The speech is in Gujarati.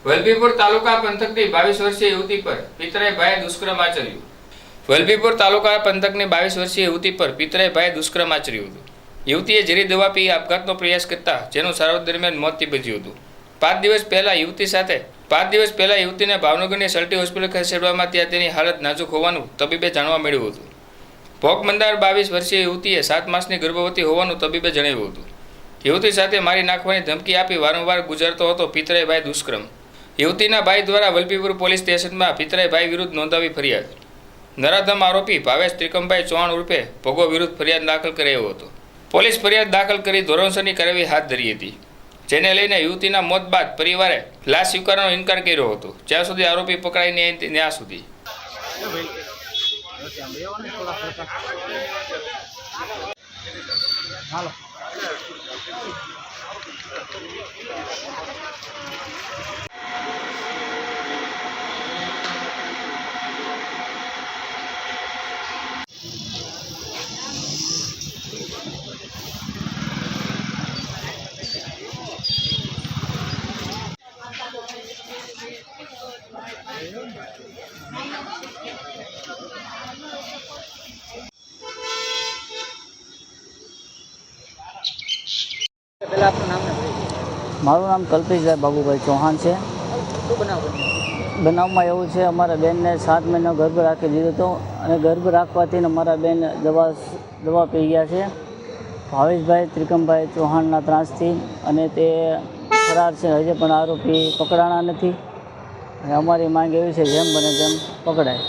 વલભીપુર તાલુકા પંથકની 22 વર્ષીય યુવતી પર પિતરાઈ ભાઈએ દુષ્કર્મ આચર્યું. વલભીપુર તાલુકા પંથકની 22 વર્ષીય યુવતી પર પિતરાઈ ભાઈએ દુષ્કર્મ આચર્યું હતું. યુવતીએ ઝેરી દવા પી આપઘાતનો પ્રયાસ કરતા જેનું સારવાર દરમિયાન મોત નીપજ્યું હતું. 5 દિવસ પહેલા યુવતીને ભાવનગરની સલ્ટી હોસ્પિટલ ખસેડવામાં ત્યાં તેની હાલત નાજુક હોવાનું તબીબે જાણવા મળ્યું હતું. ભોગ બનનાર 22 વર્ષીય યુવતીએ 7 માસની ગર્ભવતી હોવાનું તબીબે જણાવ્યું હતું. યુવતી સાથે મારી નાખવાની ધમકી આપી વારંવાર ગુજારતો હતો પિતરાઈ ભાઈ દુષ્કર્મ. યુવતીના ભાઈ દ્વારા વલભીપુર પોલીસ સ્ટેશનમાં પિતરાઈ ભાઈ વિરુદ્ધ નોંધાવી ફરિયાદ. નરાધમ આરોપી ભાવેશ ત્રિકમભાઈ ચૌહાણ ઉર્ફે ભોગો વિરુદ્ધ ફરિયાદ દાખલ કરાયો હતો. પોલીસ ફરિયાદ દાખલ કરી ધોરણસરની કાર્યવાહી હાથ ધરી હતી, જેને લઈને યુવતીના મોત બાદ પરિવારે લાશ સ્વીકારવાનો ઇનકાર કર્યો હતો, જ્યાં સુધી આરોપી પકડાઈ નહીં ત્યાં સુધી. મારું નામ કલ્પેશભાઈ બાબુભાઈ ચૌહાણ છે. બનાવમાં એવું છે, અમારા બેનને 7 મહિનો ગર્ભ રાખી દીધો હતો અને ગર્ભ રાખવાથી અમારા બેન દવા પી ગયા છે ભાવેશભાઈ ત્રિકમભાઈ ચૌહાણના ત્રાસથી, અને તે ફરાર છે. હજી પણ આરોપી પકડાણા નથી અને અમારી માંગ એવી છે જેમ બને તેમ પકડાય.